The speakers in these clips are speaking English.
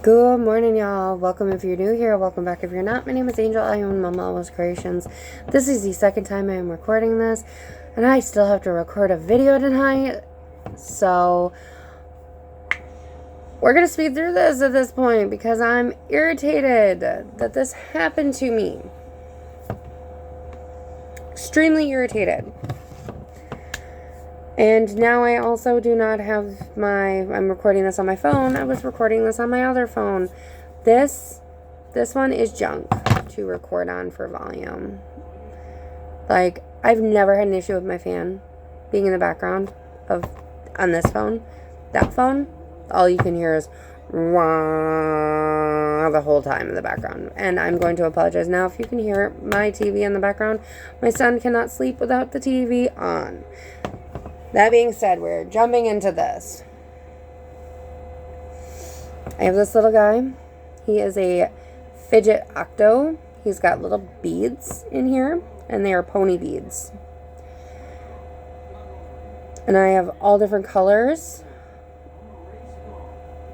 Good morning, y'all. Welcome if you're new here. Welcome back if you're not. My name is Angel. I own Mama Always Creations. This is the second time I am recording this, and I still have to record a video tonight. So we're going to speed through this at this point because I'm irritated that this happened to me. Extremely irritated. And now I also do not have I'm recording this on my phone. I was recording this on my other phone. This one is junk to record on for volume. Like, I've never had an issue with my fan being in the background on this phone. That phone, all you can hear is wah the whole time in the background. And I'm going to apologize now if you can hear my TV in the background. My son cannot sleep without the TV on. That being said, we're jumping into this. I have this little guy. He is a fidget octo. He's got little beads in here, and they are pony beads. And I have all different colors.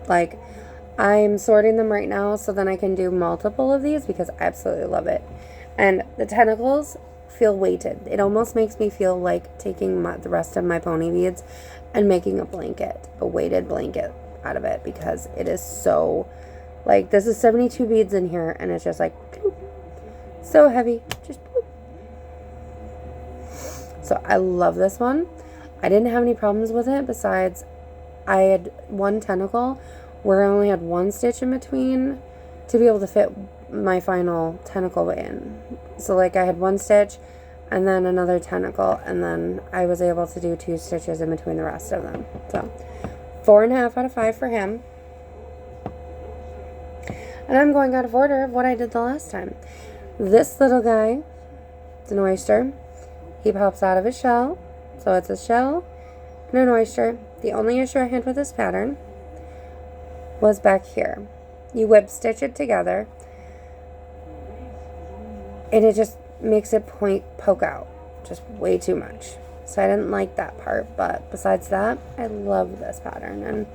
Like, I'm sorting them right now so then I can do multiple of these because I absolutely love it. And the tentacles feel weighted. It almost makes me feel like taking the rest of my pony beads and making a blanket, a weighted blanket out of it, because it is so, like, this is 72 beads in here, and it's just like poof, so heavy, just poof. So I love this one. I didn't have any problems with it besides I had one tentacle where I only had one stitch in between to be able to fit my final tentacle in. So like I had one stitch and then another tentacle, and then I was able to do 2 stitches in between the rest of them. So 4.5 out of 5 for him. And I'm going out of order of what I did the last time. This little guy, it's an oyster. He pops out of his shell. So it's a shell and an oyster. The only issue I had with this pattern was back here. You whip stitch it together, and it just makes it poke out just way too much. So I didn't like that part, but besides that, I love this pattern. And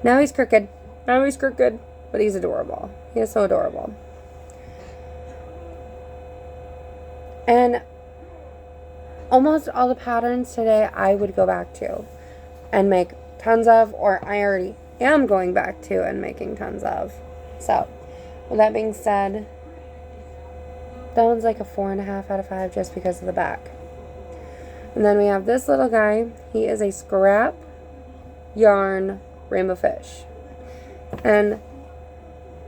now he's crooked. But he's adorable. He is so adorable. And almost all the patterns today I would go back to and make tons of, or I already am going back to and making tons of. So, with that being said, that one's like a 4.5 out of 5 just because of the back. And then we have this little guy. He is a scrap yarn rainbow fish. And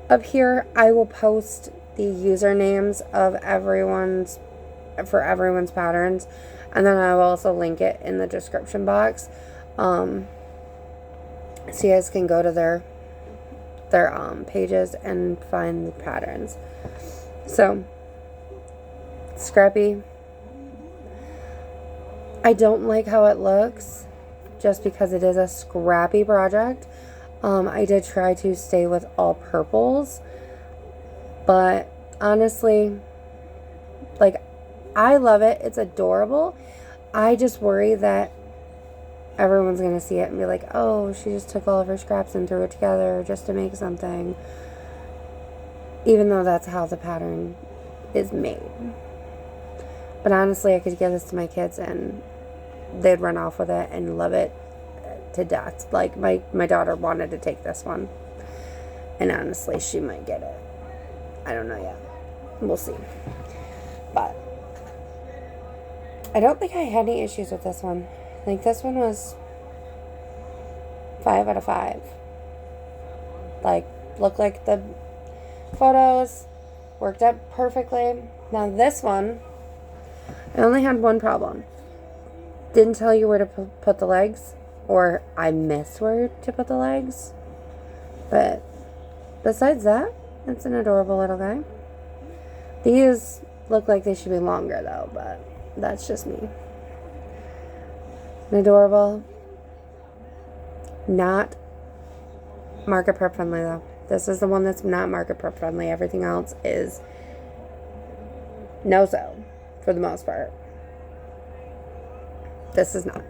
up here, I will post the usernames of everyone's patterns. And then I will also link it in the description box. So you guys can go to their pages and find the patterns. So, Scrappy. I don't like how it looks just because it is a scrappy project. I did try to stay with all purples, but honestly, like, I love it. It's adorable. I just worry that everyone's going to see it and be like, oh, she just took all of her scraps and threw it together just to make something. Even though that's how the pattern is made. But honestly, I could give this to my kids and they'd run off with it and love it to death. Like, my daughter wanted to take this one. And honestly, she might get it. I don't know yet. We'll see. But I don't think I had any issues with this one. Like, this one was 5 out of 5. Like, looked like the photos, worked out perfectly. Now this one, I only had one problem. Didn't tell you where to put the legs, or I missed where to put the legs. But besides that, it's an adorable little guy. These look like they should be longer though, but that's just me. Adorable. Not market prep friendly though. This is the one that's not market prep friendly. Everything else is no-so for the most part. This is not.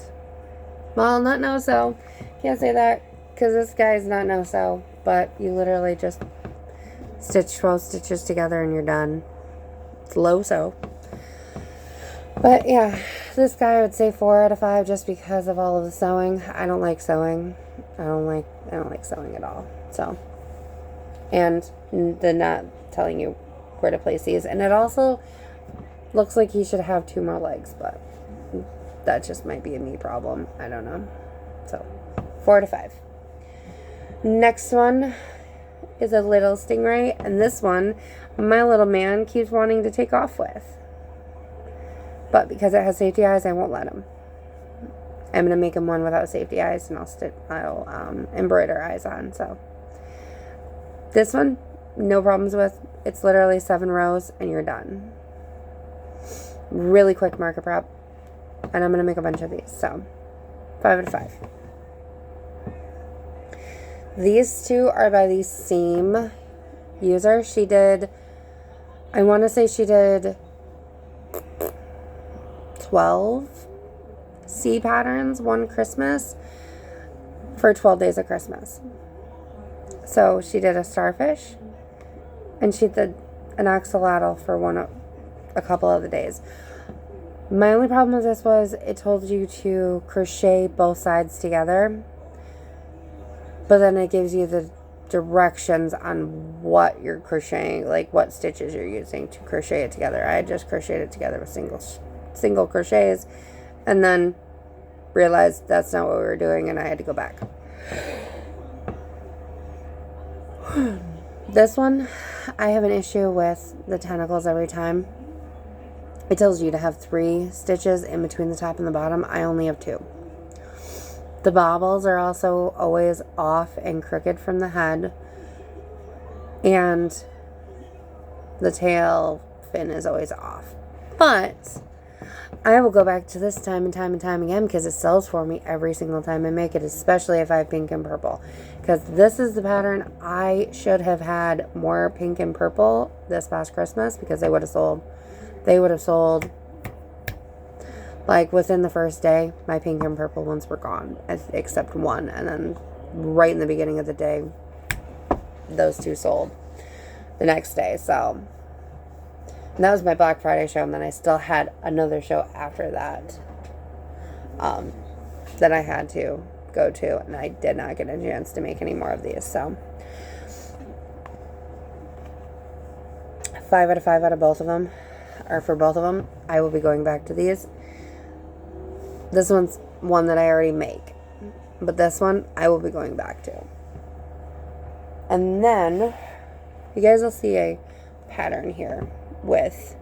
Well, not no-so. Can't say that because this guy is not no-so. but you literally just stitch 12 stitches together and you're done. It's low sew. But yeah, this guy I would say 4 out of 5 just because of all of the sewing. I don't like sewing. I don't like sewing at all. So, and the not telling you where to place these. And it also looks like he should have 2 more legs, but that just might be a me problem. I don't know. So, 4 out of 5. Next one is a little stingray, and this one my little man keeps wanting to take off with. But because it has safety eyes, I won't let him. I'm going to make him one without safety eyes, and I'll embroider eyes on. So this one, no problems with. It's literally 7 rows, and you're done. Really quick marker prep. And I'm going to make a bunch of these. So 5 out of 5. These two are by the same user. She did, I want to say she did 12 C patterns one Christmas for 12 days of Christmas. So she did a starfish and she did an axolotl for a couple of the days. My only problem with this was it told you to crochet both sides together, but then it gives you the directions on what you're crocheting, like what stitches you're using to crochet it together. I just crocheted it together with single crochets and then realized that's not what we were doing and I had to go back. This one, I have an issue with the tentacles every time. It tells you to have 3 stitches in between the top and the bottom. I only have 2. The bobbles are also always off and crooked from the head. And the tail fin is always off. But I will go back to this time and time and time again because it sells for me every single time I make it, especially if I have pink and purple. Because this is the pattern. I should have had more pink and purple this past Christmas because they would have sold like within the first day. My pink and purple ones were gone except one, and then right in the beginning of the day those 2 sold the next day. So and that was my Black Friday show, and then I still had another show after that that I had to go to, and I did not get a chance to make any more of these. So 5 out of 5 out of both of them, or for both of them. I will be going back to these. This one's one that I already make, but this one I will be going back to. And then you guys will see a pattern here with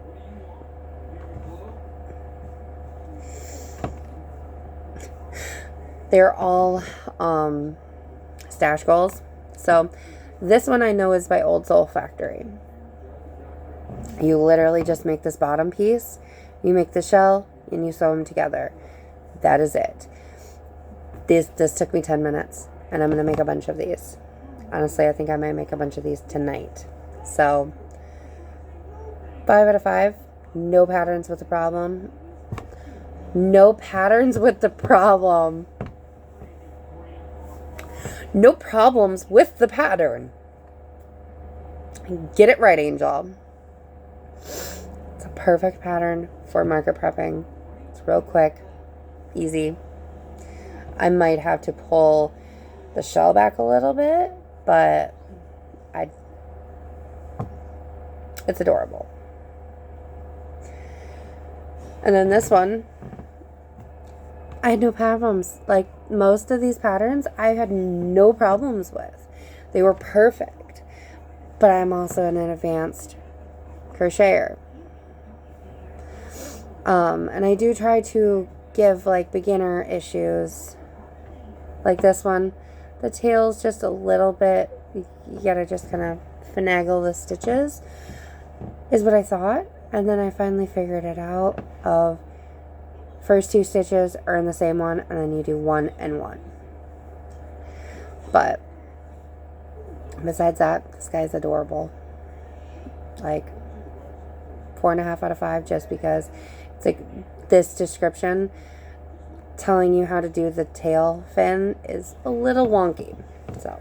they're all stash goals. So this one I know is by Old Soul Factory. You literally just make this bottom piece, you make the shell, and you sew them together. That is it. This took me 10 minutes, and I'm going to make a bunch of these. Honestly, I think I might make a bunch of these tonight. So 5 out of 5. No patterns with the problem. No patterns with the problem. No problems with the pattern. Get it right, Angel. It's a perfect pattern for marker prepping. It's real quick, easy. I might have to pull the shell back a little bit, but it's adorable. And then this one, I had no problems. Like most of these patterns, I had no problems with. They were perfect. But I'm also an advanced crocheter. And I do try to give like beginner issues. Like this one, the tail's just a little bit, you gotta just kind of finagle the stitches, is what I thought. And then I finally figured it out of first 2 stitches are in the same one, and then you do 1 and 1. But besides that, this guy's adorable. Like 4.5 out of 5, just because it's like this description telling you how to do the tail fin is a little wonky. So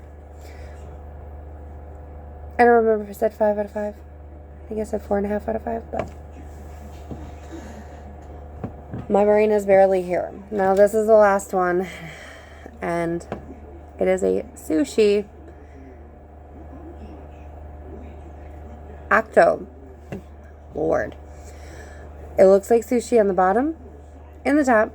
I don't remember if I said 5 out of 5. I think I said 4.5 out of 5, but my brain is barely here. Now this is the last one, and it is a sushi octo. Lord. It looks like sushi on the bottom and the top.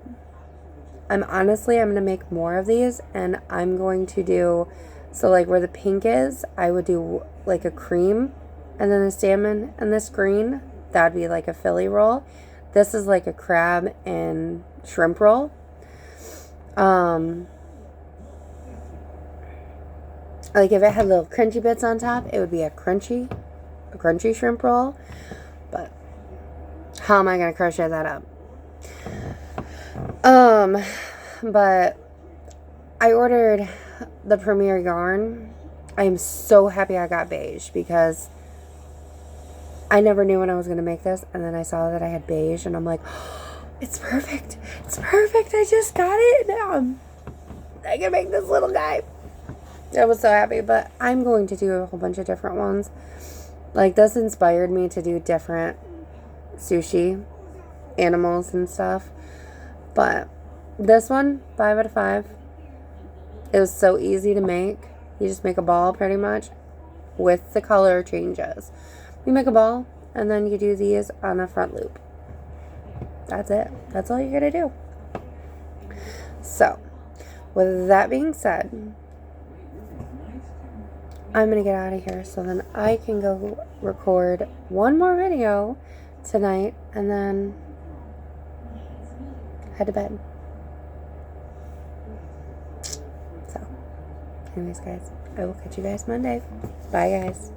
I'm going to make more of these, and I'm going to do, so like where the pink is, I would do like a cream, and then the salmon and this green, that would be like a Philly roll. This is like a crab and shrimp roll. Like if it had little crunchy bits on top, it would be a crunchy shrimp roll. But how am I going to crochet that up? But I ordered the Premier yarn. I am so happy I got beige, because I never knew when I was going to make this, and then I saw that I had beige, and I'm like, oh, it's perfect. It's perfect. I just got it. Now I can make this little guy. I was so happy, but I'm going to do a whole bunch of different ones. Like, this inspired me to do different sushi animals and stuff. But this one, 5 out of 5. It was so easy to make. You just make a ball pretty much with the color changes. You make a ball, and then you do these on a front loop. That's it. That's all you're going to do. So, with that being said, I'm going to get out of here so then I can go record one more video tonight and then head to bed. So, anyways, guys, I will catch you guys Monday. Bye, guys.